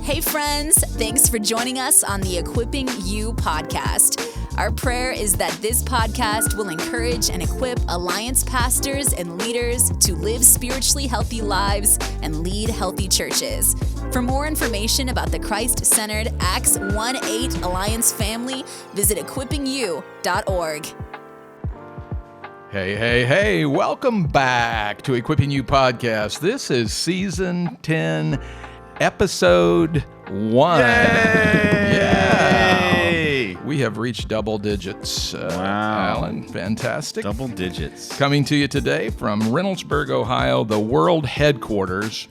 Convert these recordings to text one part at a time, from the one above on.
Hey friends, thanks for joining us on the EquippingU podcast. Our prayer is that this podcast will encourage and equip Alliance pastors and leaders to live spiritually healthy lives and lead healthy churches. For more information about the Christ-centered Acts 1-8 Alliance family, visit EquippingU.org. Hey, welcome back to EquippingU podcast. This is season 10, episode 1. Yay! We have reached double digits. Wow. Alan, fantastic. Double digits. Coming to you today from Reynoldsburg, Ohio, the world headquarters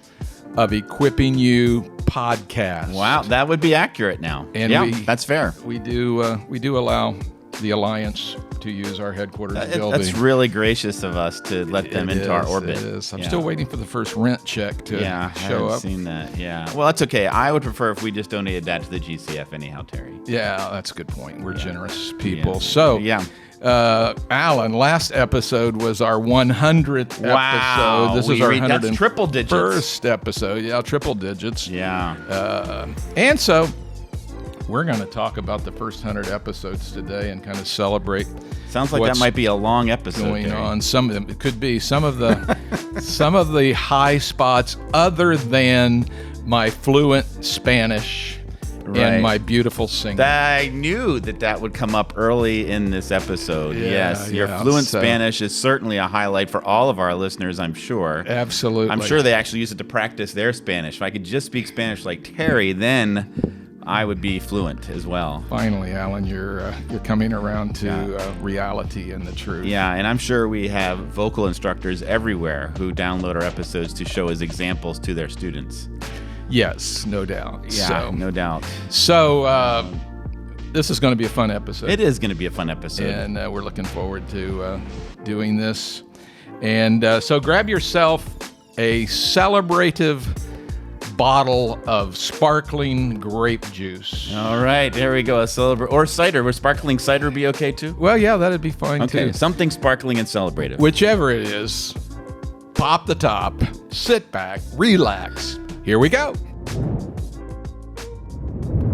of EquippingU podcast. Wow, that would be accurate now. And yeah, that's fair. We do allow the Alliance to use our headquarters building. That's really gracious of us to let them into our orbit. It is. I'm still waiting for the first rent check to show I haven't up. Seen that. Yeah. Well, that's okay. I would prefer if we just donated that to the GCF anyhow, Terry. Yeah, that's a good point. We're generous people. Yeah. So, Alan, last episode was our 100th wow. episode. This is our 101st that's triple digits. episode. Yeah, triple digits. Yeah. And so we're going to talk about the first 100 episodes today and kind of celebrate. Sounds like that might be a long episode. Going on. Some of them, it could be some of the high spots other than my fluent Spanish and my beautiful singing. I knew that would come up early in this episode. Yes, your fluent Spanish is certainly a highlight for all of our listeners, I'm sure. Absolutely. I'm sure they actually use it to practice their Spanish. If I could just speak Spanish like Terry, then I would be fluent as well. Finally, Alan, you're coming around to reality and the truth. Yeah, and I'm sure we have vocal instructors everywhere who download our episodes to show as examples to their students. Yes, no doubt. Yeah, no doubt. So this is going to be a fun episode. It is going to be a fun episode. And we're looking forward to doing this. And so grab yourself a celebrative bottle of sparkling grape juice. All right, there we go. Or cider. Would sparkling cider be okay too? Well, yeah, that'd be fine too. Okay, something sparkling and celebrative. Whichever it is, pop the top, sit back, relax. Here we go.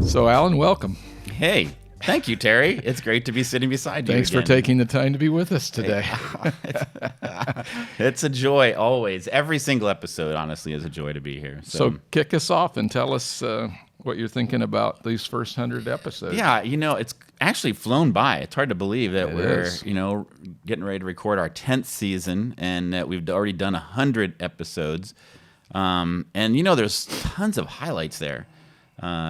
So, Alan, welcome. Hey, thank you, Terry. It's great to be sitting beside you. Thanks for taking the time to be with us today. It's a joy always. Every single episode, honestly, is a joy to be here. So kick us off and tell us what you're thinking about these first 100 episodes. Yeah, it's actually flown by. It's hard to believe that we're getting ready to record our 10th season and that we've already done 100 episodes. And there's tons of highlights there.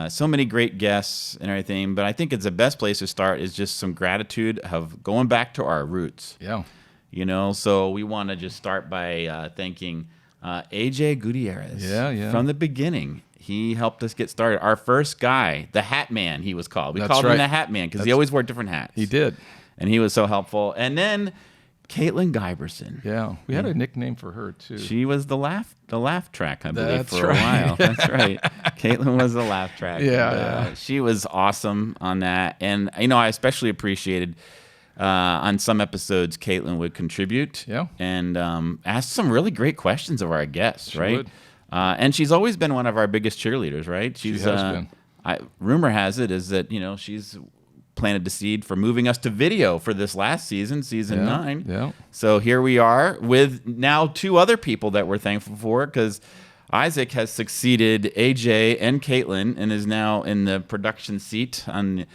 So many great guests and everything, but I think it's the best place to start is just some gratitude of going back to our roots. Yeah. So we want to just start by thanking AJ Gutierrez. Yeah. From the beginning. He helped us get started. Our first guy, the Hat Man, he was called. We called him the Hat Man because he always wore different hats. He did. And he was so helpful. And then Caitlin Giberson. Yeah, we had a nickname for her too. She was the laugh track, I believe, for a while. That's right. Caitlin was the laugh track. Yeah. She was awesome on that. And, I especially appreciated on some episodes Caitlin would contribute and ask some really great questions of our guests, She right? would. And she's always been one of our biggest cheerleaders, right? She has been. Rumor has it is that, she's planted the seed for moving us to video for this last season 9. Yeah. So here we are with now 2 other people that we're thankful for because Isaac has succeeded AJ and Caitlin and is now in the production seat. So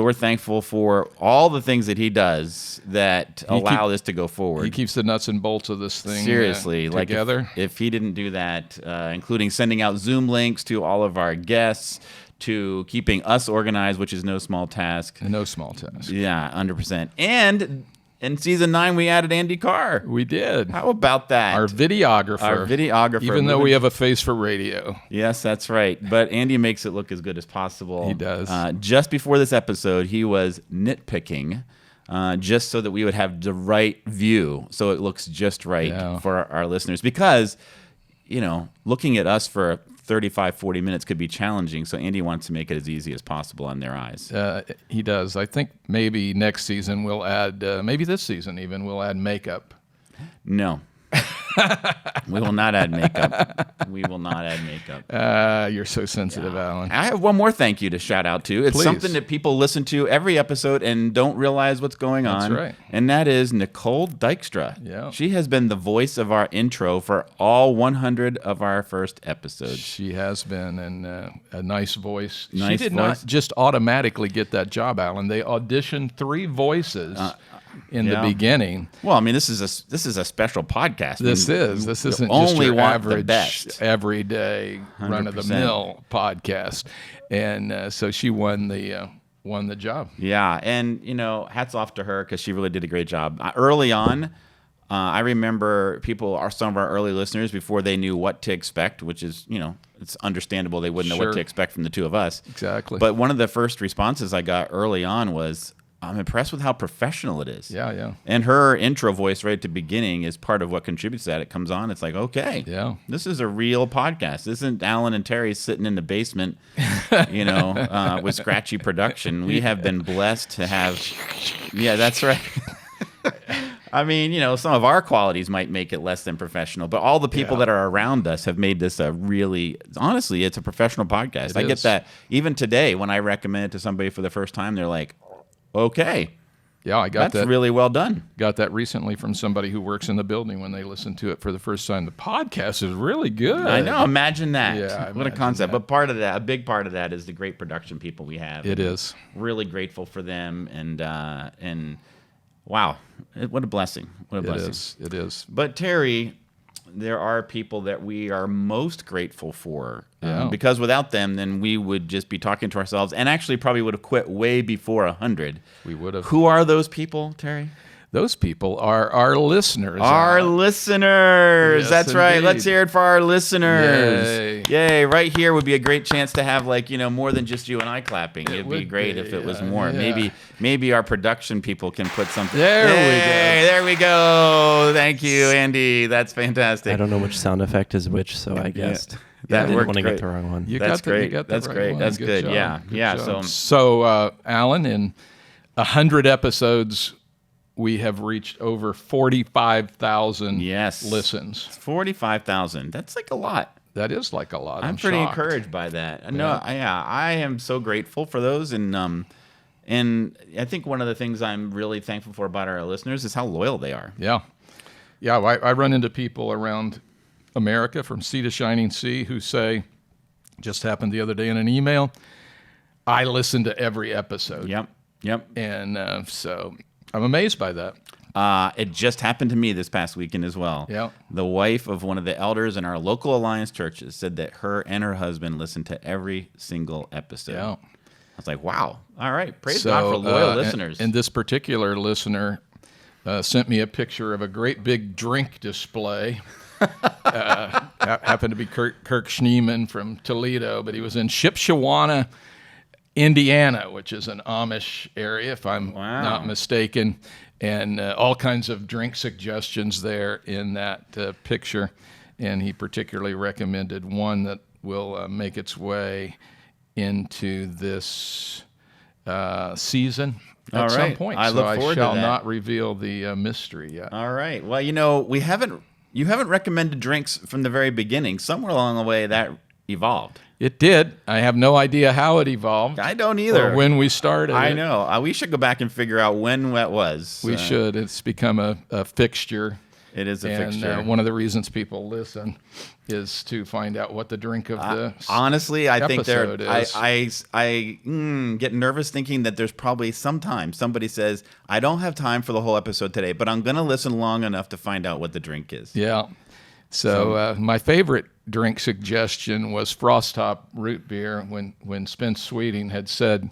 we're thankful for all the things that he does that allow this to go forward. He keeps the nuts and bolts of this thing seriously together. If he didn't do that, including sending out Zoom links to all of our guests, to keeping us organized, which is no small task. No small task. Yeah, 100%. And in season 9, we added Andy Carr. We did. How about that? Our videographer. Even though we have a face for radio. Yes, that's right. But Andy makes it look as good as possible. He does. Just before this episode, he was nitpicking just so that we would have the right view, so it looks just right for our listeners. Because, looking at us for 35, 40 minutes could be challenging, so Andy wants to make it as easy as possible on their eyes. He does. I think maybe next season we'll add, maybe this season even, we'll add makeup. No. We will not add makeup. We will not add makeup. You're so sensitive, Alan. I have one more thank you to shout out to. It's Please. something that people listen to every episode and don't realize what's going on. That's right. And that is Nicole Dykstra. Yeah. She has been the voice of our intro for all 100 of our first episodes. She has been, and a nice voice. Nice she did voice. not just automatically get that job, Alan. They auditioned 3 voices in the beginning. Well, I mean, this is a special podcast. This isn't just only your want the average, best. everyday, run-of-the-mill podcast. And so she won the job. Yeah, and hats off to her because she really did a great job. Early on, I remember some of our early listeners, before they knew what to expect, which is, it's understandable they wouldn't know what to expect from the two of us. Exactly. But one of the first responses I got early on was, I'm impressed with how professional it is. Yeah. And her intro voice right at the beginning is part of what contributes to that. It comes on, it's like, okay, this is a real podcast. This isn't Alan and Terry sitting in the basement, with scratchy production. We have been blessed to have, yeah, that's right. I mean, some of our qualities might make it less than professional, but all the people that are around us have made this honestly, it's a professional podcast. I get that even today when I recommend it to somebody for the first time, they're like, okay. Yeah, I got that. That's really well done. Got that recently from somebody who works in the building when they listened to it for the first time. The podcast is really good. I know. Imagine that. Yeah, what a concept. But a big part of that is the great production people we have. It is. Really grateful for them. And wow, what a blessing. What a blessing. It is. But Terry, there are people that we are most grateful for. Yeah. Because without them, then we would just be talking to ourselves and actually probably would have quit way before 100. We would have. Who are those people, Terry? Those people are our listeners. Our listeners. Yes, That's right. indeed. Let's hear it for our listeners. Yay. Yay. Right here would be a great chance to have more than just you and I clapping. It'd be great if it was more. Yeah. Maybe our production people can put something. There we go. There we go. Thank you, Andy. That's fantastic. I don't know which sound effect is which, so I guessed. That I didn't worked want to great. get the wrong one. That's great. That's great. That's good. Yeah. So, Alan, in 100 episodes, we have reached over 45,000 listens. 45,000. That's like a lot. That is like a lot. I'm pretty shocked. encouraged by that. No, I am so grateful for those, and I think one of the things I'm really thankful for about our listeners is how loyal they are. Yeah. I run into people around America from sea to shining sea who say, just happened the other day in an email, I listen to every episode. Yep. And so I'm amazed by that. It just happened to me this past weekend as well. Yeah. The wife of one of the elders in our local Alliance churches said that her and her husband listened to every single episode. Yeah. I was like, wow. All right. Praise God for loyal listeners. And this particular listener sent me a picture of a great big drink display. Happened to be Kirk Schneeman from Toledo, but he was in Shipshewana, Indiana, which is an Amish area, if I'm not mistaken, and all kinds of drink suggestions there in that picture. And he particularly recommended one that will make its way into this season at some point. I look forward to that. I shall not reveal the mystery yet. All right. Well, you haven't recommended drinks from the very beginning. Somewhere along the way, that evolved. It did. I have no idea how it evolved. I don't either. Or when we started. I know. We should go back and figure out when that was. We should. It's become a fixture. It is a fixture. And one of the reasons people listen is to find out what the drink of the honestly, I think episode is. I get nervous thinking that there's probably sometimes somebody says, I don't have time for the whole episode today, but I'm going to listen long enough to find out what the drink is. Yeah. So my favorite drink suggestion was Frost Top root beer when Spence Sweeting had said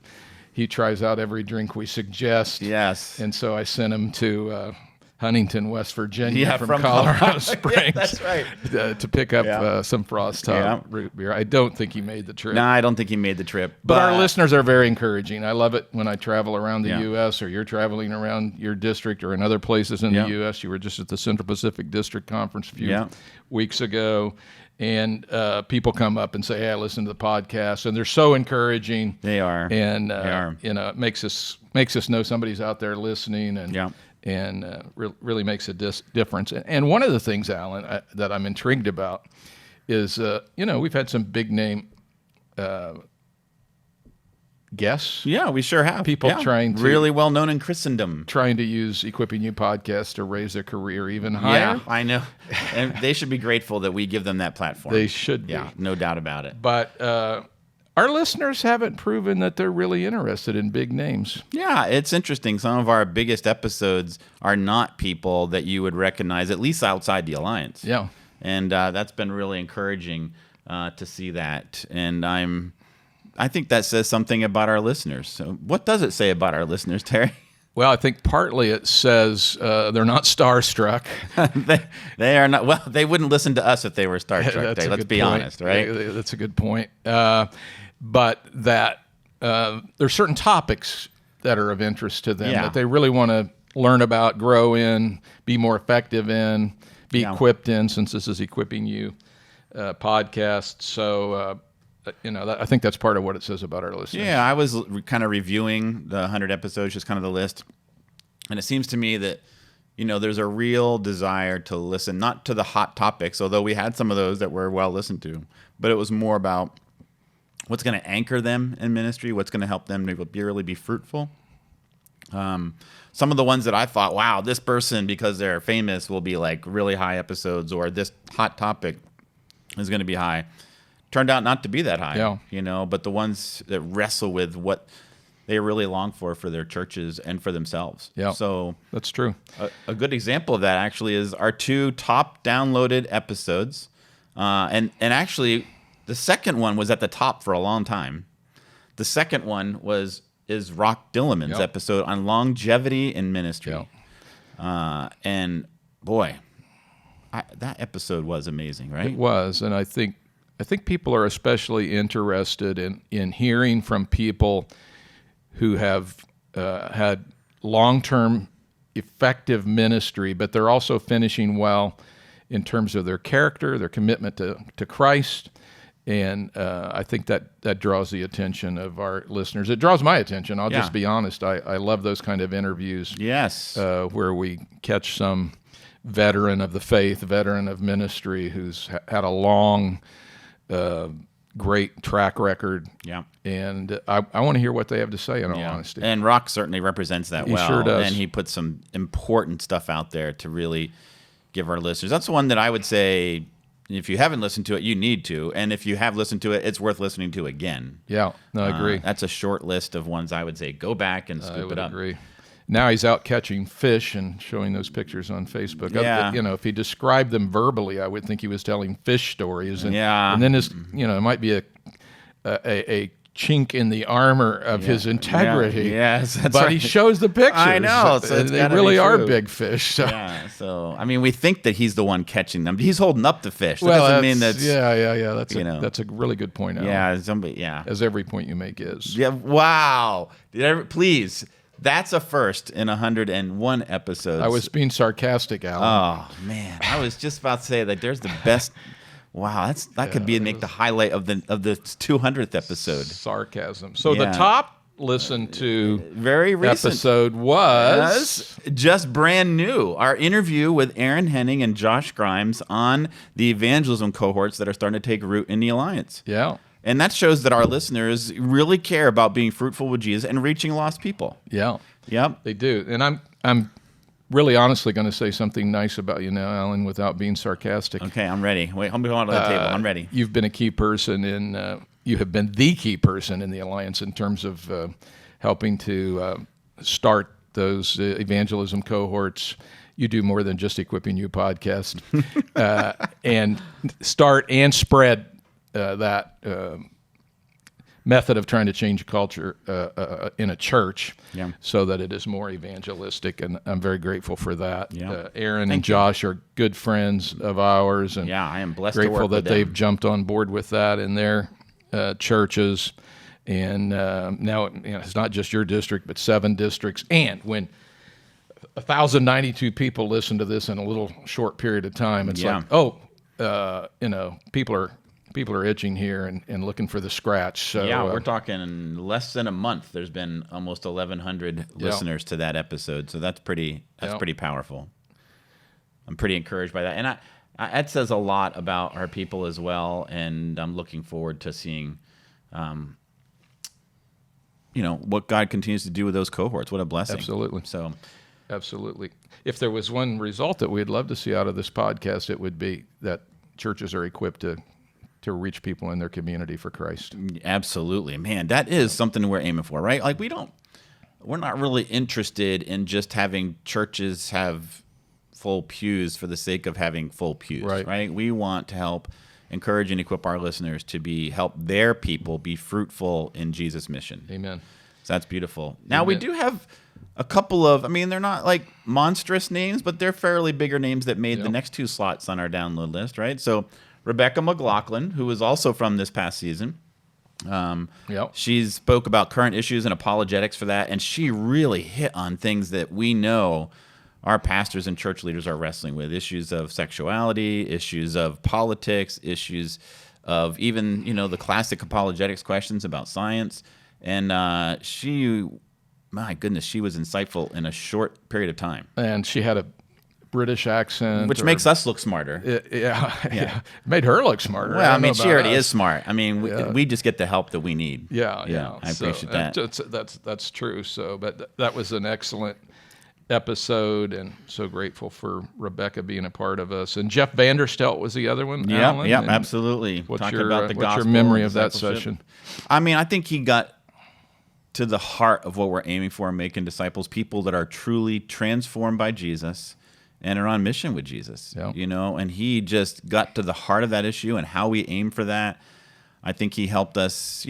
he tries out every drink we suggest. Yes. And so I sent him to Huntington, West Virginia from Colorado Springs. That's right. To pick up some Frost Top root beer. I don't think he made the trip. No, I don't think he made the trip. But our listeners are very encouraging. I love it when I travel around the U.S. or you're traveling around your district or in other places in the U.S. You were just at the Central Pacific District Conference a few weeks ago. And people come up and say, hey, I listened to the podcast. And they're so encouraging. They are. And, they are. it makes us know somebody's out there listening. And and really makes a difference. And one of the things, Alan, that I'm intrigued about is, we've had some big name guests. Yeah, we sure have. People trying to... Really well known in Christendom. Trying to use EquippingU podcast to raise their career even higher. Yeah, I know. And they should be grateful that we give them that platform. They should be. Yeah, no doubt about it. But our listeners haven't proven that they're really interested in big names. Yeah, it's interesting. Some of our biggest episodes are not people that you would recognize, at least outside the Alliance. Yeah. And that's been really encouraging to see that. And I think that says something about our listeners. So what does it say about our listeners, Terry? Well, I think partly it says they're not starstruck. they are not. Well, they wouldn't listen to us if they were starstruck. Let's be honest, right? That's a good point. But that there's certain topics that are of interest to them that they really want to learn about, grow in, be more effective in, be equipped in, since this is EquippingU podcast. So, I think that's part of what it says about our listeners. Yeah, I was kind of reviewing the 100 episodes, just kind of the list. And it seems to me that, there's a real desire to listen, not to the hot topics, although we had some of those that were well listened to, but it was more about what's going to anchor them in ministry, what's going to help them to really be fruitful. Some of the ones that I thought, wow, this person, because they're famous, will be like really high episodes, or this hot topic is going to be high. Turned out not to be that high, but the ones that wrestle with what they really long for their churches and for themselves. Yeah, so that's true. A good example of that actually is our 2 top downloaded episodes, and actually the second one was at the top for a long time. The second one is Rock Dillerman's episode on longevity in ministry, and boy, that episode was amazing, right? It was, and I think people are especially interested in hearing from people who have had long-term effective ministry, but they're also finishing well in terms of their character, their commitment to Christ, and I think that draws the attention of our listeners. It draws my attention. I'll just be honest. I love those kind of interviews. Yes. Where we catch some veteran of the faith, veteran of ministry who's had a long great track record. Yeah. And I want to hear what they have to say, in all honesty. And Rock certainly represents that well. He sure does. And he puts some important stuff out there to really give our listeners. That's one that I would say, if you haven't listened to it, you need to. And if you have listened to it, it's worth listening to again. Yeah, no, I agree. That's a short list of ones I would say go back and scoop it up. I would agree. Now he's out catching fish and showing those pictures on Facebook. Yeah. If he described them verbally, I would think he was telling fish stories. And, yeah. And then it might be a chink in the armor of his integrity. Yeah. Yes, that's but right. he shows the pictures. I know. So they really are big fish. So. Yeah. So we think that he's the one catching them. He's holding up the fish. That doesn't mean that's That's a really good point. Alan. Yeah. As every point you make is. Yeah. Wow. Please. That's a first in 101 episodes. I was being sarcastic, Alan. Oh man, I was just about to say that there's the best. Wow, that could make the highlight of the 200th episode. Sarcasm. So the top listened to very recent episode was just brand new. Our interview with Aaron Henning and Josh Grimes on the evangelism cohorts that are starting to take root in the Alliance. Yeah. And that shows that our listeners really care about being fruitful with Jesus and reaching lost people. Yeah. Yep. They do. And I'm really honestly going to say something nice about you now, Alan, without being sarcastic. Okay, I'm ready. Wait, hold me on the table. I'm ready. You've been a key person you have been the key person in the Alliance in terms of helping to start those evangelism cohorts. You do more than just EquippingU podcast. And start and spread that method of trying to change culture in a church so that it is more evangelistic, and I'm very grateful for that. Aaron and Josh are good friends of ours, and I am blessed grateful to work with that they've them. Jumped on board with that in their churches. And now it's not just your district, but 7 districts. And when 1,092 people listen to this in a little short period of time, it's like, people are people are itching here and looking for the scratch. So yeah, we're talking less than a month. There's been almost 1,100 listeners to that episode, so that's pretty powerful. I'm pretty encouraged by that, and that says a lot about our people as well. And I'm looking forward to seeing, what God continues to do with those cohorts. What a blessing! Absolutely. So, absolutely. If there was one result that we'd love to see out of this podcast, it would be that churches are equipped to reach people in their community for Christ. Absolutely, man. That is something we're aiming for, right? Like we're not really interested in just having churches have full pews for the sake of having full pews, right? We want to help encourage and equip our listeners to help their people be fruitful in Jesus' mission. Amen. So that's beautiful. Now we do have a couple of, they're not like monstrous names, but they're fairly bigger names that made the next 2 slots on our download list, right? So Rebecca McLaughlin, who was also from this past season, she spoke about current issues and apologetics for that, and she really hit on things that we know our pastors and church leaders are wrestling with: issues of sexuality, issues of politics, issues of even the classic apologetics questions about science. And my goodness, she was insightful in a short period of time. And she had a British accent, which makes us look smarter. It made her look smarter. Well, she already is smart. We just get the help that we need. Yeah. I appreciate that. That's true. So, but that was an excellent episode, and so grateful for Rebecca being a part of us. And Jeff Vanderstelt was the other one. Yeah, absolutely. What's your memory of that session? I think he got to the heart of what we're aiming for, making disciples, people that are truly transformed by Jesus and are on mission with Jesus, and he just got to the heart of that issue and how we aim for that. I think he helped us,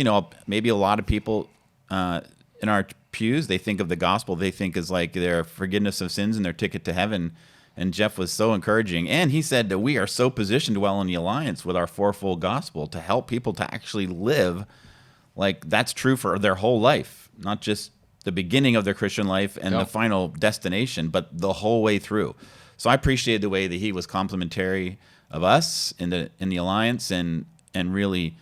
maybe a lot of people in our pews, they think of the gospel, they think is like their forgiveness of sins and their ticket to heaven. And Jeff was so encouraging. And he said that we are so positioned well in the Alliance with our fourfold gospel to help people to actually live like that's true for their whole life, not just the beginning of their Christian life and the final destination, but the whole way through. So I appreciated the way that he was complimentary of us in the Alliance and really,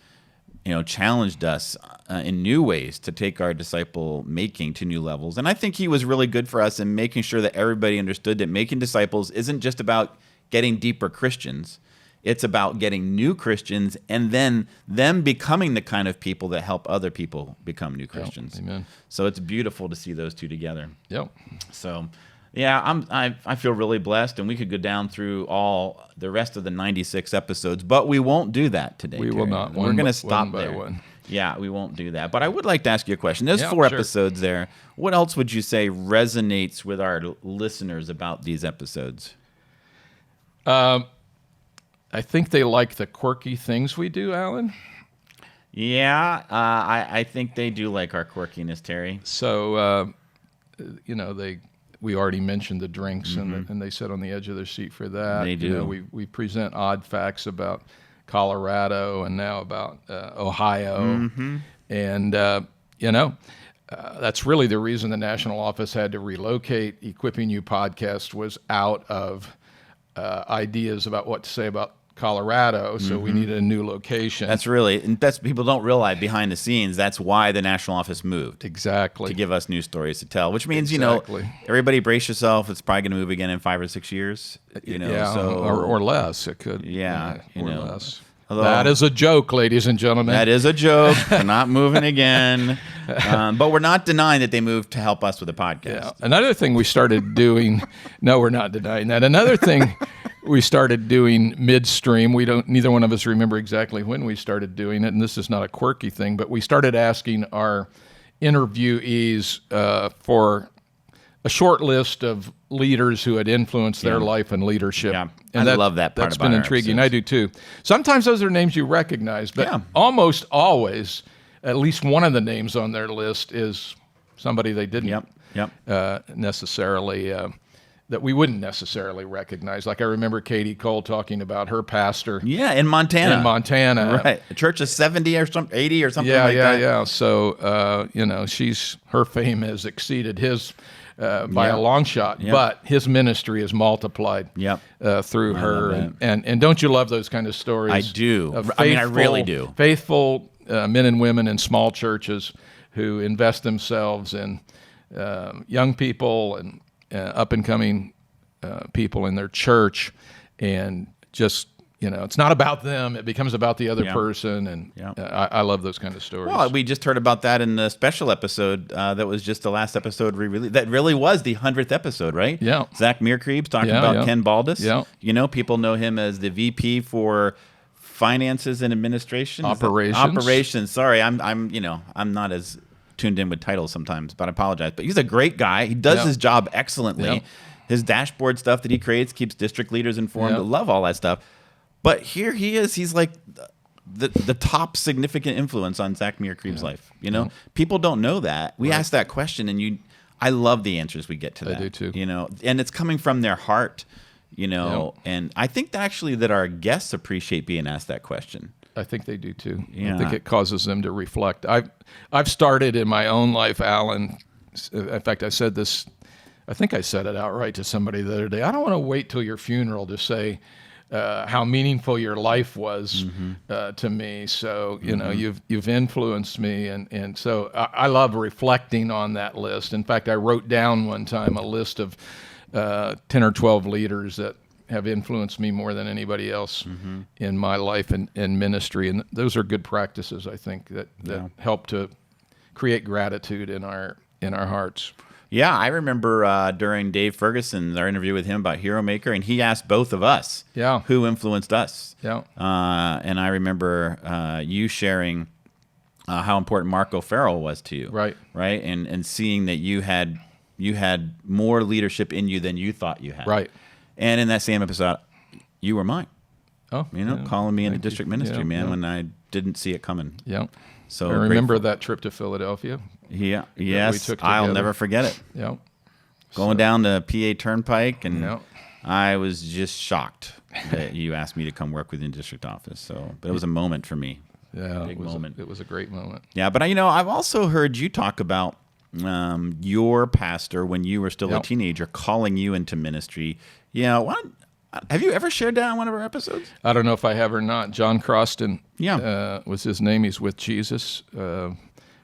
challenged us in new ways to take our disciple making to new levels. And I think he was really good for us in making sure that everybody understood that making disciples isn't just about getting deeper Christians. It's about getting new Christians and then them becoming the kind of people that help other people become new Christians. Amen. So it's beautiful to see those two together. Yep. So, yeah, I feel really blessed, and we could go down through all the rest of the 96 episodes, but we won't do that today. We will not. We're going to stop one there. by one. Yeah, we won't do that. But I would like to ask you a question. There's 4 episodes there. What else would you say resonates with our listeners about these episodes? I think they like the quirky things we do, Alan. Yeah, I think they do like our quirkiness, Terry. So, we already mentioned the drinks, and they sit on the edge of their seat for that. They do. We present odd facts about Colorado and now about Ohio. And, that's really the reason the national office had to relocate. EquippingU podcast was out of ideas about what to say about Colorado, so we needed a new location. That's people don't realize behind the scenes. That's why the national office moved. Exactly. To give us new stories to tell, which means, everybody brace yourself. It's probably going to move again in 5 or 6 years. Or less. It could. Yeah, or less. Although, that is a joke, ladies and gentlemen. That is a joke. We're not moving again. But we're not denying that they moved to help us with the podcast. Yeah. Another thing we started doing, no, we're not denying that. Another thing we started doing midstream, neither one of us remember exactly when we started doing it, and this is not a quirky thing, but we started asking our interviewees for a short list of leaders who had influenced their life and leadership. Yeah, and I love that part. That's been intriguing. I do too. Sometimes those are names you recognize, but almost always, at least one of the names on their list is somebody they didn't necessarily, that we wouldn't necessarily recognize. Like I remember Katie Cole talking about her pastor. Yeah, in Montana. Right. A church of 70 or 80 or something like that. Yeah. So, her fame has exceeded his by a long shot. Yep. But his ministry is multiplied through her. And don't you love those kind of stories? I do. I really do. Faithful men and women in small churches who invest themselves in young people and up-and-coming people in their church, and just, it's not about them. It becomes about the other person, and I love those kind of stories. Well, we just heard about that in the special episode that was just the last episode re-released. That really was the 100th episode, right? Yeah. Zach Mearcreeves talking about Ken Baldus. Yeah. People know him as the VP for Finances and Administration. Operations. Sorry, I'm not as tuned in with titles sometimes, but I apologize. But he's a great guy. He does his job excellently. Yeah. His dashboard stuff that he creates keeps district leaders informed. I love all that stuff. But here he is. He's like the top significant influence on Zach Mearcreeves' life. People don't know that. We ask that question, and I love the answers we get to that. I do too. And it's coming from their heart. And I think actually that our guests appreciate being asked that question. I think they do too. Yeah. I think it causes them to reflect. I've started in my own life, Alan. In fact, I said this. I think I said it outright to somebody the other day. I don't want to wait till your funeral to say how meaningful your life was to me. So you've influenced me, and so I love reflecting on that list. In fact, I wrote down one time a list of 10 or 12 leaders that have influenced me more than anybody else in my life and ministry, and those are good practices, I think, that help to create gratitude in our hearts. Yeah, I remember during Dave Ferguson's, our interview with him about Hero Maker, and he asked both of us who influenced us. Yeah. And I remember you sharing how important Mark O'Farrell was to you. Right. Right. And seeing that you had more leadership in you than you thought you had. Right. And in that same episode, you were mine. Oh, calling me into district ministry, when I didn't see it coming. Yeah. So I remember that trip to Philadelphia. Yeah. Yes. I'll never forget it. Yeah. Going down to PA Turnpike, and I was just shocked that you asked me to come work with you in district office. But it was a moment for me. Yeah, Big moment. It was a great moment. Yeah, but I've also heard you talk about your pastor when you were still a teenager calling you into ministry. Have you ever shared that on one of our episodes? I don't know if I have or not. John Croston was his name. He's with Jesus.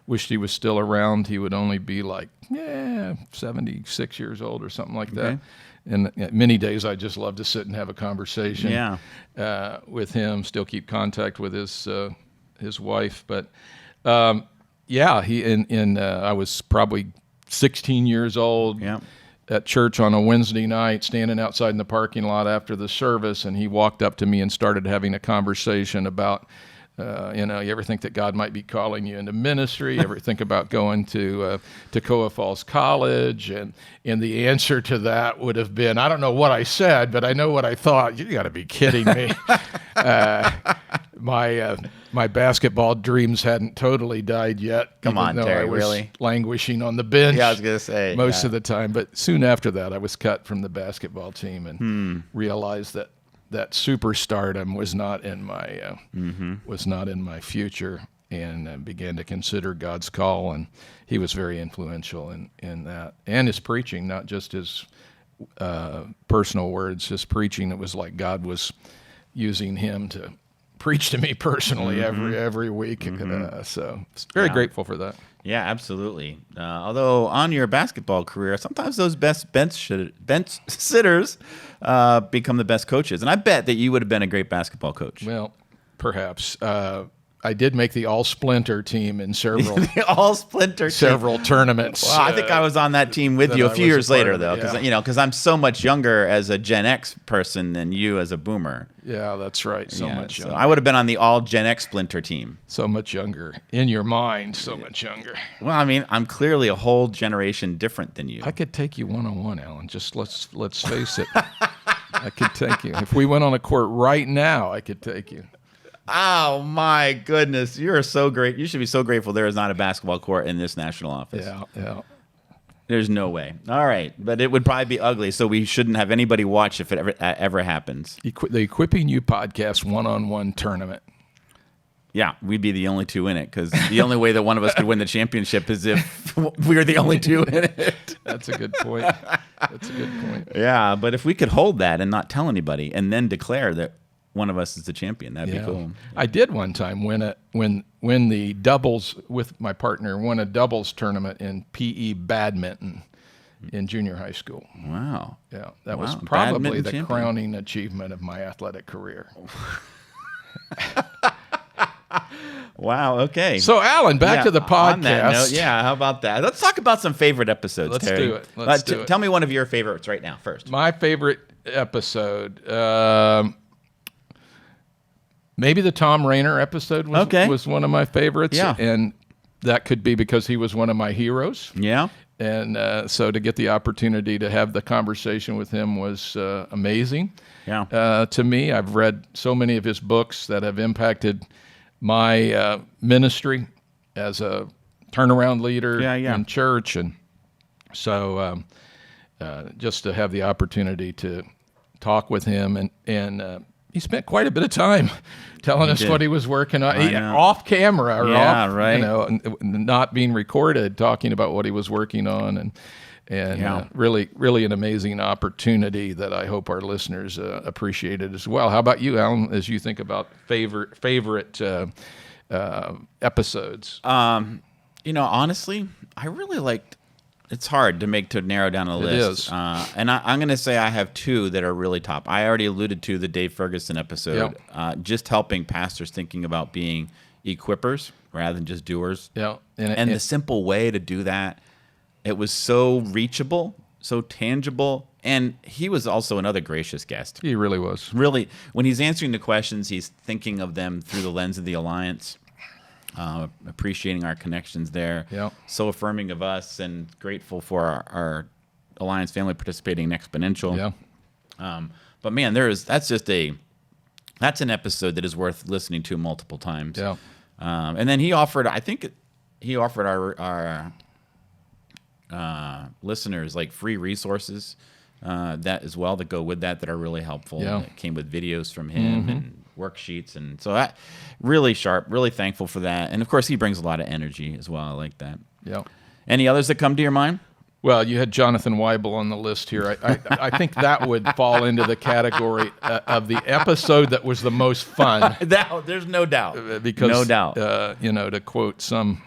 Wished he was still around. He would only be 76 years old or something like that. And many days I just love to sit and have a conversation with him, still keep contact with his wife. But I was probably 16 years old. Yeah. At church on a Wednesday night, standing outside in the parking lot after the service, and he walked up to me and started having a conversation about, you ever think that God might be calling you into ministry? You ever think about going to Toccoa Falls College? And the answer to that would have been, I don't know what I said, but I know what I thought. You got to be kidding me. My basketball dreams hadn't totally died yet. Come on, Terry, I was really? Languishing on the bench. Yeah, I was going to say. Most of the time. But soon after that, I was cut from the basketball team and realized that superstardom was not in my future, and began to consider God's call. And he was very influential in that. And his preaching, not just his personal words, his preaching. It was like God was using him to preach to me personally every week. So very grateful for that. Yeah, absolutely. Although on your basketball career, sometimes those best bench sitters become the best coaches. And I bet that you would have been a great basketball coach. Well, perhaps. I did make the all-splinter team in several tournaments. Well, I think I was on that team with you a few years later, though, because I'm so much younger as a Gen X person than you as a boomer. Yeah, that's right. So much younger. I would have been on the all Gen X splinter team. So much younger. In your mind, so much younger. Well, I'm clearly a whole generation different than you. I could take you one-on-one, Alan. Just let's face it. I could take you. If we went on a court right now, I could take you. Oh, my goodness. You're so great. You should be so grateful there is not a basketball court in this national office. Yeah. There's no way. All right. But it would probably be ugly, so we shouldn't have anybody watch if it ever happens. The EquippingU podcast one-on-one tournament. Yeah, we'd be the only two in it because the only way that one of us could win the championship is if we were the only two in it. That's a good point. That's a good point. Yeah, but if we could hold that and not tell anybody and then declare that one of us is the champion, that'd be cool. I did one time win the doubles with my partner, won a doubles tournament in PE badminton in junior high school. Wow. Yeah, that was probably the crowning achievement of my athletic career. Wow. Okay. So, Alan, back to the podcast. On that note, how about that? Let's talk about some favorite episodes. Let's Terry. do it. Let's do it. Tell me one of your favorites right now first. My favorite episode, maybe the Tom Rayner episode was one of my favorites. Yeah. And that could be because he was one of my heroes. Yeah. And so to get the opportunity to have the conversation with him was amazing. Yeah. To me, I've read so many of his books that have impacted my ministry as a turnaround leader in church. And so just to have the opportunity to talk with him, and he spent quite a bit of time telling us what he was working on, off camera or not being recorded, talking about what he was working on, and really, really an amazing opportunity that I hope our listeners appreciated as well. How about you, Alan, as you think about favorite episodes? Honestly, I really liked. It's hard to narrow down a list. It is. And I'm going to say I have two that are really top. I already alluded to the Dave Ferguson episode, just helping pastors thinking about being equippers rather than just doers. Yeah. And the simple way to do that, it was so reachable, so tangible, and he was also another gracious guest. He really was. Really, when he's answering the questions, he's thinking of them through the lens of the Alliance. Appreciating our connections there. Yep. So affirming of us and grateful for our Alliance family participating in Exponential. Yeah. But man, that's an episode that is worth listening to multiple times. Yeah. And then he offered our listeners like free resources that as well that go with that are really helpful. Yeah. It came with videos from him and worksheets, and so that really sharp, really thankful for that. And of course he brings a lot of energy as well. I like that. Yeah. Any others that come to your mind? Well, you had Jonathan Weibel on the list here. I think that would fall into the category of the episode that was the most fun. There's no doubt. Because, no doubt. To quote some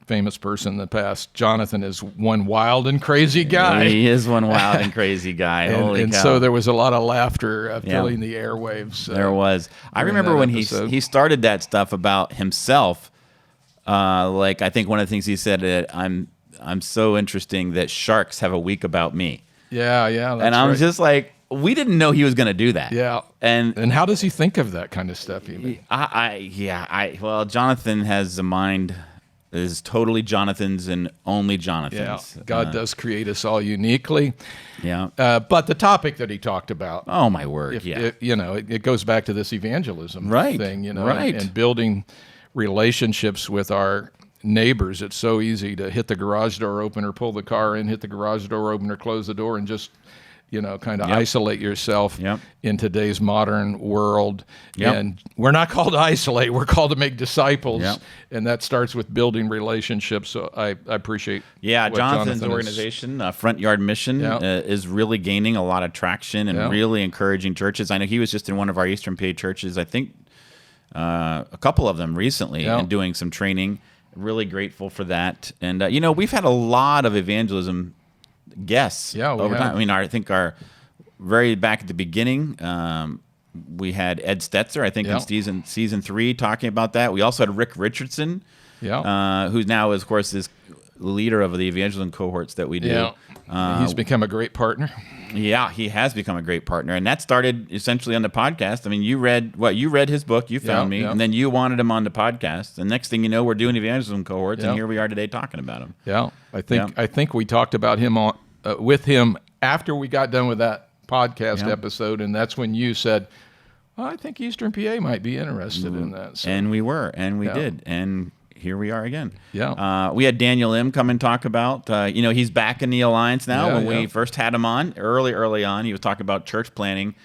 famous person in the past, Jonathan is one wild and crazy guy. He is one wild and crazy guy. and so there was a lot of laughter filling the airwaves. There was. I remember when he started that stuff about himself. Like I think one of the things he said, I'm so interesting that sharks have a week about me. Yeah. And I'm just like, we didn't know he was going to do that. Yeah. And how does he think of that kind of stuff even? Well, Jonathan has a mind that is totally Jonathan's and only Jonathan's. Yeah. God does create us all uniquely. Yeah. But the topic that he talked about. Oh, my word. It goes back to this evangelism thing, Right. and building relationships with our neighbors. It's so easy to hit the garage door open or pull the car in, hit the garage door open or close the door and just, kind of isolate yourself in today's modern world. Yep. And we're not called to isolate. We're called to make disciples. Yep. And that starts with building relationships. So I appreciate what Jonathan's Jonathan organization, Front Yard Mission, is really gaining a lot of traction and really encouraging churches. I know he was just in one of our Eastern PA churches, I think a couple of them recently, and doing some training. Really grateful for that. And, we've had a lot of evangelism guests over time. I mean, I think our very back at the beginning, we had Ed Stetzer, I think, in season 3 talking about that. We also had Rick Richardson, who now is, of course, is leader of the evangelism cohorts that we do. Yeah. He's become a great partner. Yeah, he has become a great partner, and that started essentially on the podcast. I mean, you read his book, you found me, and then you wanted him on the podcast. And next thing you know, we're doing evangelism cohorts, and here we are today talking about him. Yeah, I think we talked about him with him after we got done with that podcast episode, and that's when you said, well, I think Eastern PA might be interested in that. So. And we were, and we did, and here we are again. Yeah. We had Daniel M. come and talk about, he's back in the Alliance now. When we first had him on, early on, he was talking about church planning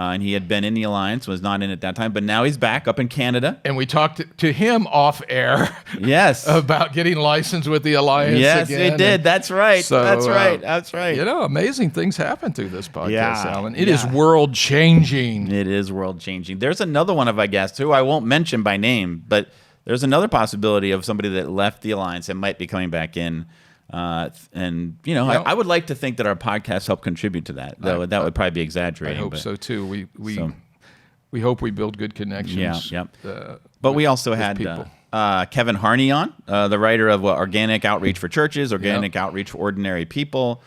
and he had been in the Alliance, was not in at that time, but now he's back up in Canada. And we talked to him off air. Yes. About getting licensed with the Alliance yes, again. we did. That's right. So, That's right. That's right. You know, amazing things happen through this podcast, Alan. It is yeah. world-changing. It is world-changing. There's another one of our guests who I won't mention by name, but there's another possibility of somebody that left the Alliance and might be coming back in. And you know, I would like to think that our podcast helped contribute to that. That would probably be exaggerating. I hope so too. We hope we build good connections. Yeah, but we also had Kevin Harney on, the writer of Organic Outreach for Churches, Organic Outreach for Ordinary People.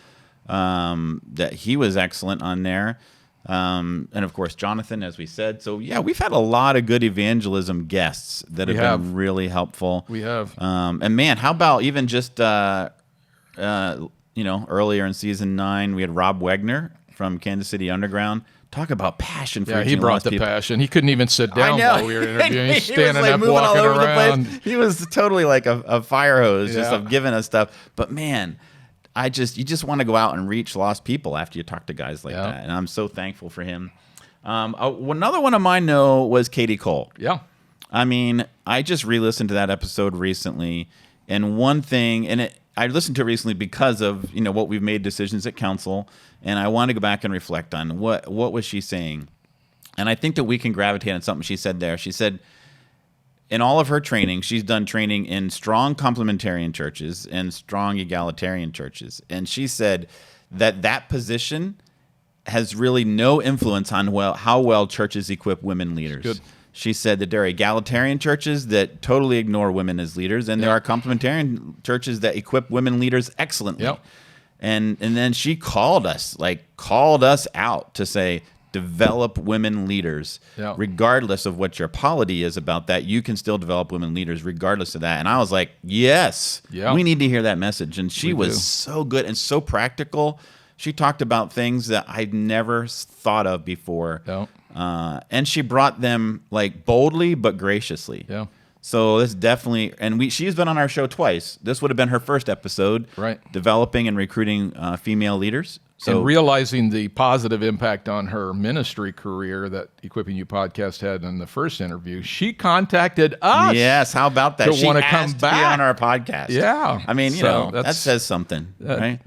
That he was excellent on there. And of course, Jonathan, as we said. So yeah, we've had a lot of good evangelism guests that have been really helpful. We have. And man, how about even just earlier in season 9, we had Rob Wegner from Kansas City Underground. Talk about passion for he brought the passion. He couldn't even sit down while we were interviewing. He's standing was up, moving walking all over around. the place. He was totally like a fire hose, just of giving us stuff. But man, you just want to go out and reach lost people after you talk to guys like that. And I'm so thankful for him. Another one of mine, was Katie Cole. Yeah. I mean, I just re-listened to that episode recently, and one thing, I listened to it recently because of what we've made decisions at council, and I want to go back and reflect on what was she saying, and I think that we can gravitate on something she said there. She said, in all of her training, she's done training in strong complementarian churches and strong egalitarian churches, and she said that position has really no influence on how well churches equip women leaders. Good. She said that there are egalitarian churches that totally ignore women as leaders, and there are complementarian churches that equip women leaders excellently. Yep. And then she called us out to say, develop women leaders, regardless of what your polity is about that. You can still develop women leaders regardless of that. And I was like, yes, we need to hear that message. And she was so good and so practical. She talked about things that I'd never thought of before. Yeah. And she brought them boldly but graciously. Yeah. So this definitely, and she's been on our show twice. This would have been her first episode, right? Developing and recruiting female leaders. So and realizing the positive impact on her ministry career that EquippingU podcast had in the first interview, she contacted us. Yes, how about that? She want to come back to be on our podcast. Yeah, I mean, that says something, right?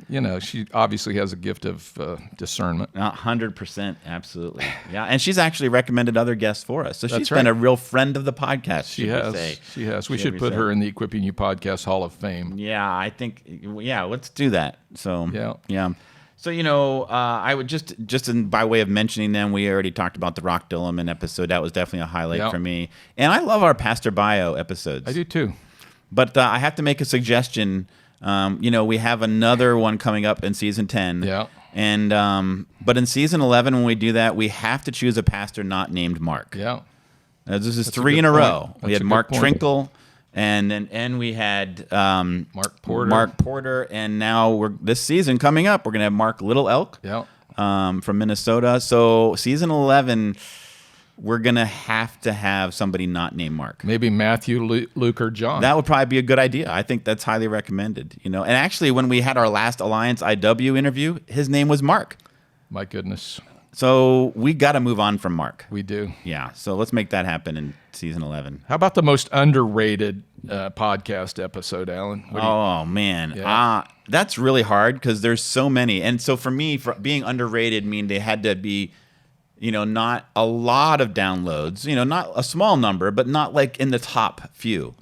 She obviously has a gift of discernment. 100%, absolutely. Yeah, and she's actually recommended other guests for us, so she's right. been a real friend of the podcast. She has. We should put her in the EquippingU podcast Hall of Fame. Yeah, I think. Yeah, let's do that. So yeah. So, I would just by way of mentioning them, we already talked about the Rock Dillman episode. That was definitely a highlight for me. And I love our Pastor Bio episodes. I do too. But I have to make a suggestion. We have another one coming up in season 10. Yeah. And but in season 11, when we do that, we have to choose a pastor not named Mark. Yeah. This is 3 in a row. We had Mark Trinkle. And then we had Mark Porter, and now this season coming up, we're gonna have Mark Little Elk, from Minnesota. So season 11, we're gonna have to have somebody not named Mark. Maybe Matthew, Luke, or John. That would probably be a good idea. I think that's highly recommended. And actually, when we had our last Alliance IW interview, his name was Mark. My goodness. So we got to move on from Mark. We do. Yeah. So let's make that happen in season 11. How about the most underrated podcast episode, Alan? Man. Yeah. That's really hard because there's so many. And so for me, being underrated mean they had to be, not a lot of downloads, not a small number, but not in the top few.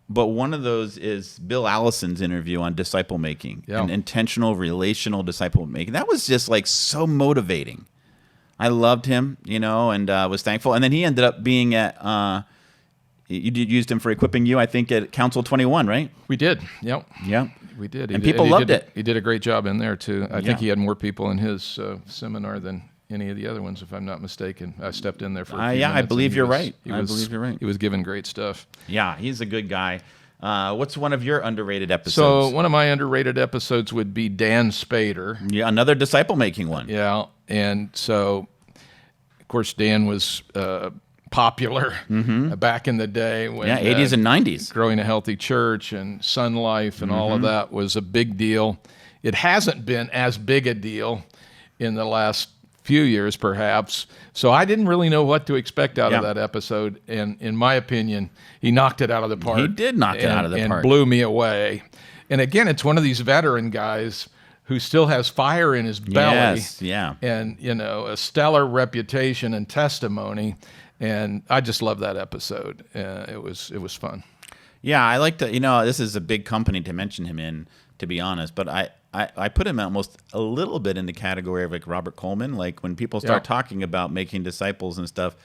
But one of those is Bill Allison's interview on disciple making and intentional relational disciple making. That was just so motivating. I loved him, and was thankful. And then he ended up being at, you used him for EquippingU, I think, at Council 21, right? We did. Yep. Yeah. We did. And people loved it. He did a great job in there, too. I think he had more people in his seminar than any of the other ones, if I'm not mistaken. I stepped in there for a few minutes. I believe you're right. I believe you're right. He was giving great stuff. Yeah, he's a good guy. What's one of your underrated episodes? So one of my underrated episodes would be Dan Spader. Yeah, another disciple-making one. Yeah, and so, of course, Dan was popular back in the day. When, 80s and 90s. Growing a Healthy Church and Sun Life and all of that was a big deal. It hasn't been as big a deal in the last few years, perhaps. So I didn't really know what to expect out of Yeah. that episode. And in my opinion, he knocked it out of the park. He did knock it out of the and park. blew me away. And again, it's one of these veteran guys who still has fire in his belly. Yes, yeah. And, a stellar reputation and testimony. And I just love that episode. It was fun. Yeah, I like to, this is a big company to mention him in, to be honest, but I put him almost a little bit in the category of like Robert Coleman. Like when people start talking about making disciples and stuff,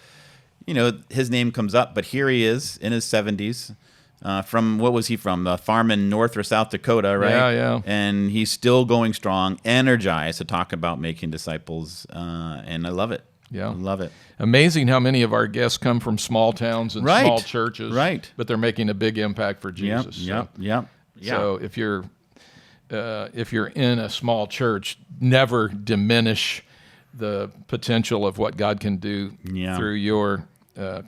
his name comes up, but here he is in his 70s. What was he from? A farm in North or South Dakota, right? Yeah, yeah. And he's still going strong, energized to talk about making disciples, and I love it. Yeah. I love it. Amazing how many of our guests come from small towns and Right. small churches. Right. But they're making a big impact for Jesus. Yep. So if you're in a small church, never diminish the potential of what God can do through your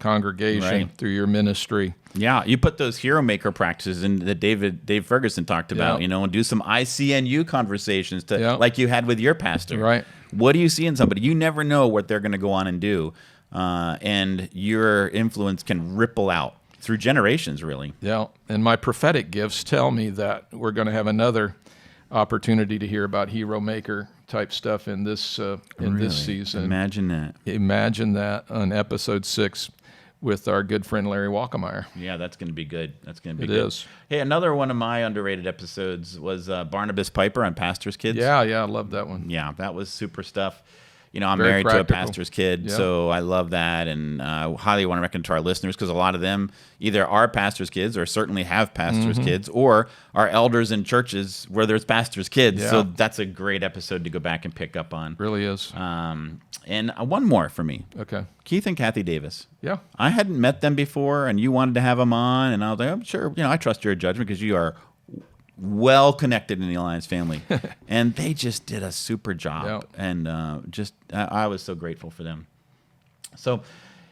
congregation, Right. through your ministry. Yeah, you put those hero maker practices in that Dave Ferguson talked about, and do some ICNU conversations like you had with your pastor. Right. What do you see in somebody? You never know what they're going to go on and do, and your influence can ripple out through generations, really. Yeah, and my prophetic gifts tell me that we're going to have another opportunity to hear about hero maker type stuff in this this season. Imagine that. Imagine that on episode 6 with our good friend Larry Walkemeyer. Yeah, that's going to be good. That's going to be It good. is. Hey, another one of my underrated episodes was Barnabas Piper on Pastor's Kids. Yeah, I love that one. Yeah, that was super stuff. I'm Very married practical. to a pastor's kid, so I love that, and I highly want to recommend to our listeners because a lot of them either are pastor's kids or certainly have pastor's kids or are elders in churches where there's pastor's kids. Yeah. So that's a great episode to go back and pick up on. Really is. And one more for me. Okay. Keith and Kathy Davis. Yeah. I hadn't met them before, and you wanted to have them on, and I was like, I'm sure, I trust your judgment because you are well connected in the Alliance family, and they just did a super job, and I was so grateful for them. So,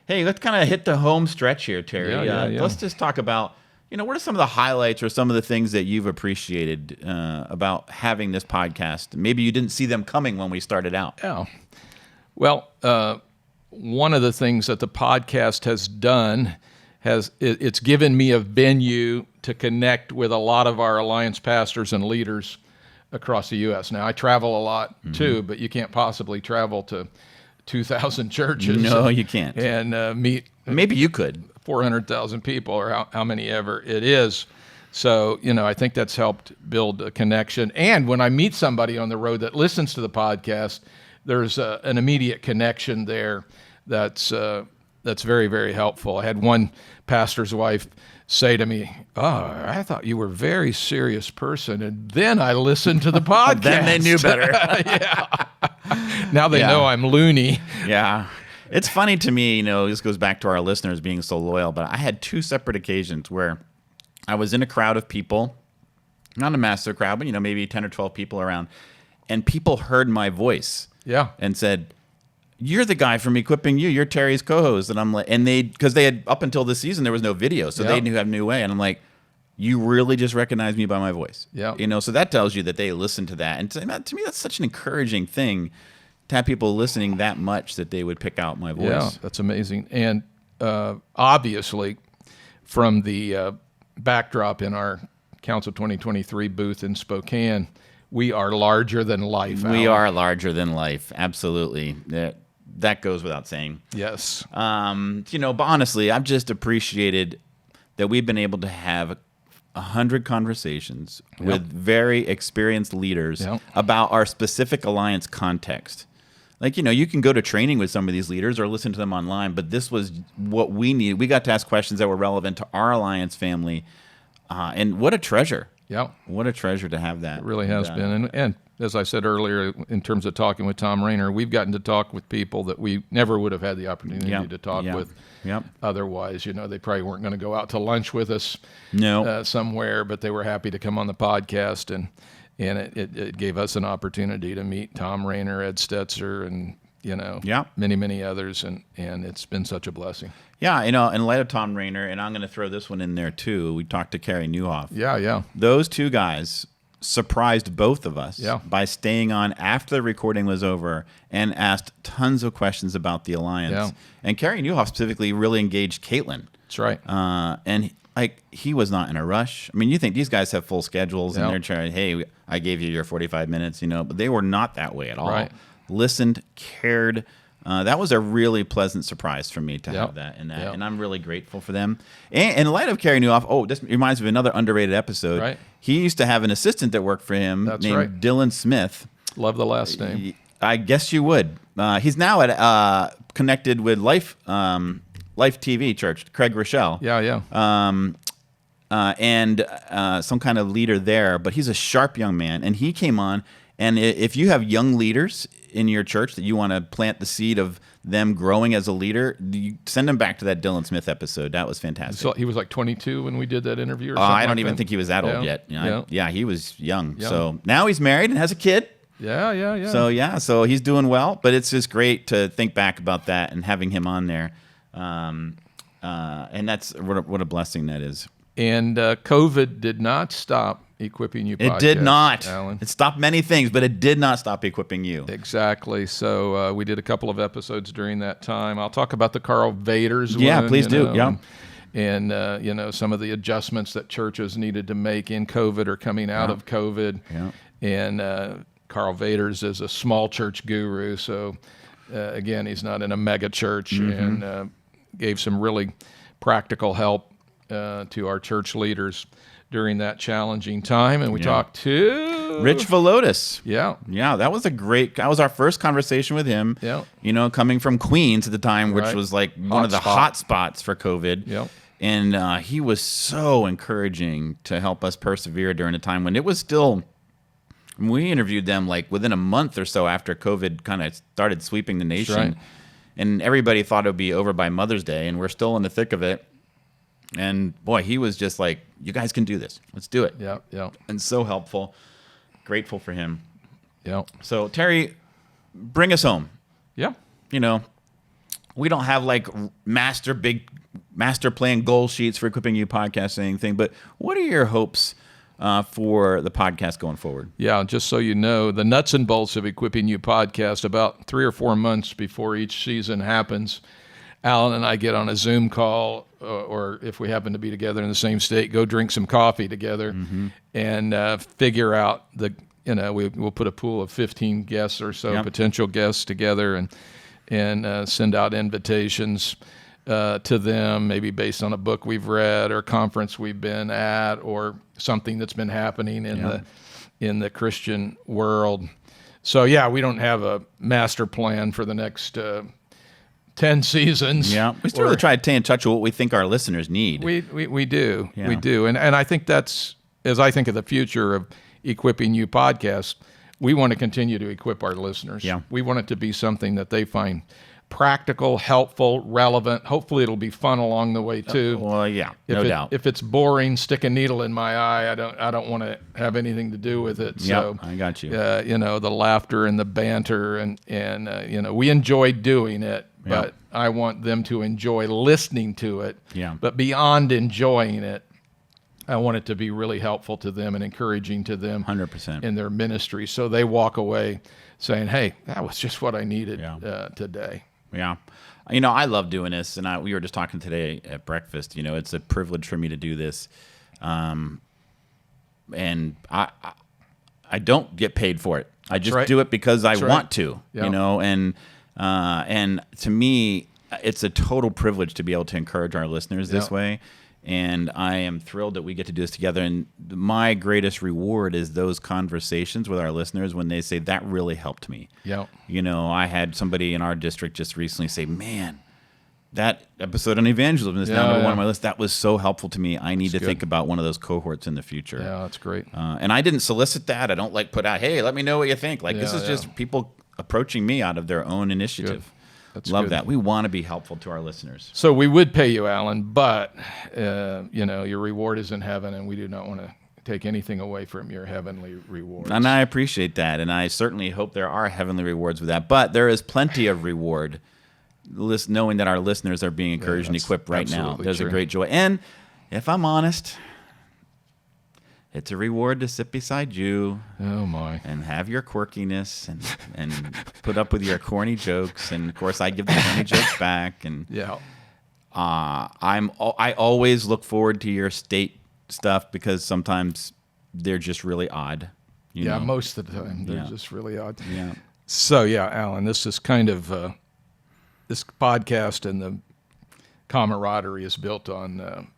hey, let's kind of hit the home stretch here, Terry. Yeah. Let's just talk about, what are some of the highlights or some of the things that you've appreciated about having this podcast? Maybe you didn't see them coming when we started out. Yeah. Well, one of the things that the podcast has done it's given me a venue to connect with a lot of our Alliance pastors and leaders across the U.S. Now, I travel a lot too, but you can't possibly travel to 2,000 churches. No, you can't. And meet Maybe you could. 400,000 people or how many ever it is. So, I think that's helped build a connection. And when I meet somebody on the road that listens to the podcast, there's an immediate connection there that's very, very helpful. I had one pastor's wife say to me, I thought you were a very serious person. And then I listened to the podcast. Then they knew better. Yeah. Now they know I'm loony. Yeah. It's funny to me, this goes back to our listeners being so loyal, but I had 2 separate occasions where I was in a crowd of people, not a massive crowd, but, maybe 10 or 12 people around, and people heard my voice. Yeah. And said, you're the guy from EquippingU. You're Terry's co-host. And I'm like, because they had, up until this season, there was no video. So they knew have a new way. And I'm like, you really just recognize me by my voice. Yeah. So that tells you that they listen to that. And to me, that's such an encouraging thing to have people listening that much that they would pick out my voice. Yeah, that's amazing. And obviously, from the backdrop in our Council 2023 booth in Spokane, we are larger than life. We are larger than life. Absolutely. That goes without saying. Yes. But honestly, I've just appreciated that we've been able to have 100 conversations with very experienced leaders about our specific Alliance context. Like, you can go to training with some of these leaders or listen to them online, but this was what we needed. We got to ask questions that were relevant to our Alliance family. And what a treasure. Yeah. What a treasure to have that. It really has been. And as I said earlier, in terms of talking with Tom Rayner, we've gotten to talk with people that we never would have had the opportunity to talk with otherwise. They probably weren't going to go out to lunch with us somewhere, but they were happy to come on the podcast. And it gave us an opportunity to meet Tom Rayner, Ed Stetzer, and many, many others. And it's been such a blessing. Yeah, in light of Tom Rayner, and I'm going to throw this one in there too. We talked to Carrie Newoff. Yeah. Those 2 guys surprised both of us Yeah. by staying on after the recording was over and asked tons of questions about the Alliance. Yeah. And Carrie Newoff specifically really engaged Caitlin. That's right. And he was not in a rush. I mean, you think these guys have full schedules Yeah. and they're trying, hey, I gave you your 45 minutes, but they were not that way at all. Right. Listened, cared. That was a really pleasant surprise for me to Yep. have that, Yep. and I'm really grateful for them. And in light of Carrie Newoff, this reminds me of another underrated episode. Right. He used to have an assistant that worked for him That's named right. Dylan Smith. Love the last name. I guess you would. He's now at connected with Life TV Church, Craig Rochelle. Yeah. And some kind of leader there, but he's a sharp young man, and he came on. And if you have young leaders in your church that you want to plant the seed of them growing as a leader, you send them back to that Dylan Smith episode. That was fantastic. So he was like 22 when we did that interview. Or something I don't like even that? think he was that old yet. Yeah. He was young. Yeah. So now he's married and has a kid. Yeah. So he's doing well. But it's just great to think back about that and having him on there. And that's what a blessing that is. And COVID did not stop EquippingU podcast. It did not. Alan. It stopped many things, but it did not stop equipping you. Exactly. So we did a couple of episodes during that time. I'll talk about the Carl Vaders Yeah, one, please do. Yeah. And some of the adjustments that churches needed to make in COVID or coming out of COVID. Yeah. And Carl Vaders is a small church guru. So, again, he's not in a mega church and gave some really practical help to our church leaders during that challenging time. And we talked to Rich Velotis. Yeah. Yeah, that was our first conversation with him. Yeah. Coming from Queens at the time, which Right. was like one of the hot spots for COVID. Yeah. And he was so encouraging to help us persevere during a time when it was still. We interviewed them like within a month or so after COVID kind of started sweeping the nation. right. And everybody thought it would be over by Mother's Day, and we're still in the thick of it. And boy, he was just like, you guys can do this. Let's do it. Yeah. And so helpful. Grateful for him. Yeah. So, Terry, bring us home. Yeah. We don't have like master plan goal sheets for EquippingU podcast or anything, but what are your hopes for the podcast going forward? Yeah, just so you know, the nuts and bolts of EquippingU podcast, about 3 or 4 months before each season happens, Alan and I get on a Zoom call, or if we happen to be together in the same state, go drink some coffee together and figure out we'll put a pool of 15 guests or so, potential guests together, and send out invitations to them, maybe based on a book we've read or a conference we've been at or something that's been happening in the Christian world. So we don't have a master plan for the next 10 seasons. Yeah, we still really try to stay in touch with what we think our listeners need. We do. Yeah. We do. And I think that's, as I think of the future of EquippingU podcast, we want to continue to equip our listeners. Yeah. We want it to be something that they find practical, helpful, relevant. Hopefully it'll be fun along the way too. Well, no doubt. If it's boring, stick a needle in my eye, I don't want to have anything to do with it. So I got you. The laughter and the banter and we enjoy doing it, but I want them to enjoy listening to it. Yeah. But beyond enjoying it, I want it to be really helpful to them and encouraging to them 100% in their ministry. So they walk away saying, hey, that was just what I needed today. Yeah. I love doing this, and we were just talking today at breakfast. It's a privilege for me to do this, and I don't get paid for it. I just do it because I want to, and to me, it's a total privilege to be able to encourage our listeners this way. And I am thrilled that we get to do this together. And my greatest reward is those conversations with our listeners when they say, that really helped me. Yeah. I had somebody in our district just recently say, man, that episode on evangelism is now number one on my list. That was so helpful to me. I need to think about one of those cohorts in the future. Yeah, that's great. And I didn't solicit that. I don't put out, hey, let me know what you think. This is just people approaching me out of their own initiative. That's Love good. that. We want to be helpful to our listeners. So we would pay you, Alan, but your reward is in heaven, and we do not want to take anything away from your heavenly rewards. And I appreciate that, and I certainly hope there are heavenly rewards with that. But there is plenty of reward, knowing that our listeners are being encouraged and equipped right now. There's a great joy. And if I'm honest, It's a reward to sit beside you. Oh my! And have your quirkiness and put up with your corny jokes, and of course I give the corny jokes back. And Yeah. I always look forward to your state stuff because sometimes they're just really odd. You know? Most of the time they're just really odd. Yeah. So Alan, this is kind of this podcast and the camaraderie is built on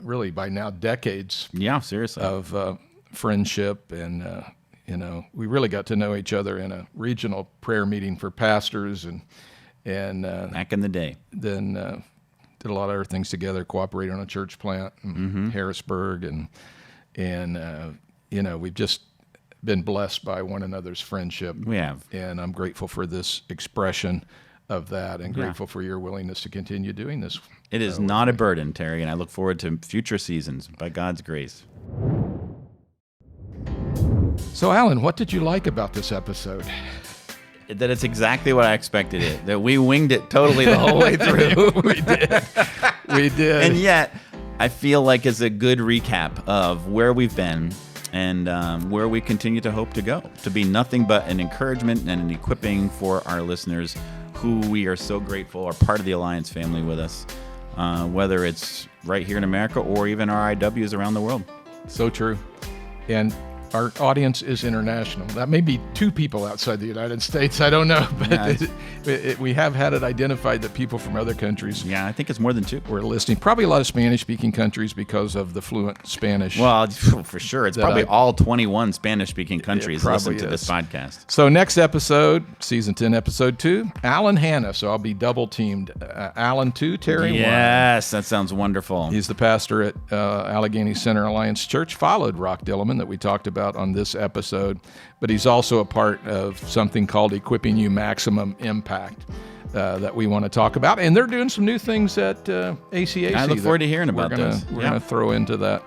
really by now decades. Yeah, seriously. Of friendship, and we really got to know each other in a regional prayer meeting for pastors, and back in the day. Then did a lot of other things together, cooperated on a church plant in Harrisburg, and we've just been blessed by one another's friendship. We have. And I'm grateful for this expression of that, and grateful for your willingness to continue doing this. It is not a burden, Terry, and I look forward to future seasons by God's grace. So, Alan, what did you like about this episode? That it's exactly what I expected it. That we winged it totally the whole way through. We did. And yet, I feel like it's a good recap of where we've been and where we continue to hope to go, to be nothing but an encouragement and an equipping for our listeners who we are so grateful are part of the Alliance family with us, whether it's right here in America or even our IWs around the world. So true. And our audience is international. That may be 2 people outside the United States. I don't know. But we have had it identified that people from other countries. Yeah, I think it's more than 2. We're listening. Probably a lot of Spanish-speaking countries because of the fluent Spanish. Well, for sure. It's probably all 21 Spanish-speaking countries listen to this podcast. So next episode, Season 10, Episode 2, Alan Hanna. So I'll be double-teamed. Alan 2, Terry 1. Yes, that sounds wonderful. He's the pastor at Allegheny Center Alliance Church, followed Rock Dillman that we talked about on this episode, but he's also a part of something called EquippingU Maximum Impact that we want to talk about, and they're doing some new things at ACAC. I look forward to hearing about those. We're going to throw into that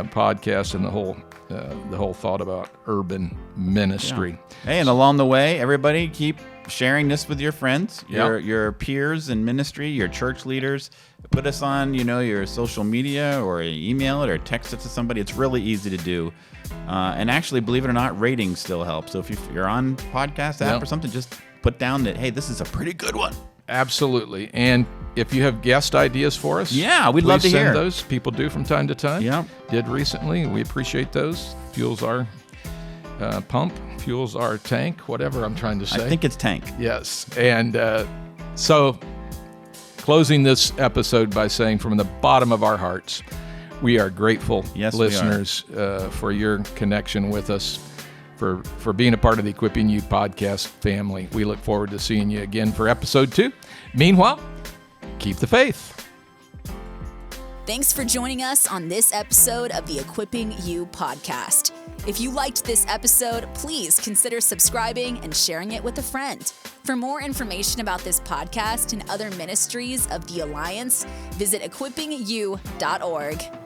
podcast and the whole thought about urban ministry. Yeah. Hey, and along the way, everybody keep sharing this with your friends, your peers in ministry, your church leaders. Put us on, your social media, or email it or text it to somebody. It's really easy to do. And actually, believe it or not, ratings still help. So if you're on podcast app or something, just put down that, hey, this is a pretty good one. Absolutely. And if you have guest ideas for us, we'd love to hear those. People do from time to time. Yeah. Did recently. We appreciate those. Fuels our pump, fuels our tank, whatever I'm trying to say. I think it's tank. Yes. And so closing this episode by saying from the bottom of our hearts, we are grateful, listeners, for your connection with us, for being a part of the EquippingU podcast family. We look forward to seeing you again for episode 2. Meanwhile, keep the faith. Thanks for joining us on this episode of the EquippingU podcast. If you liked this episode, please consider subscribing and sharing it with a friend. For more information about this podcast and other ministries of the Alliance, visit equippingu.org.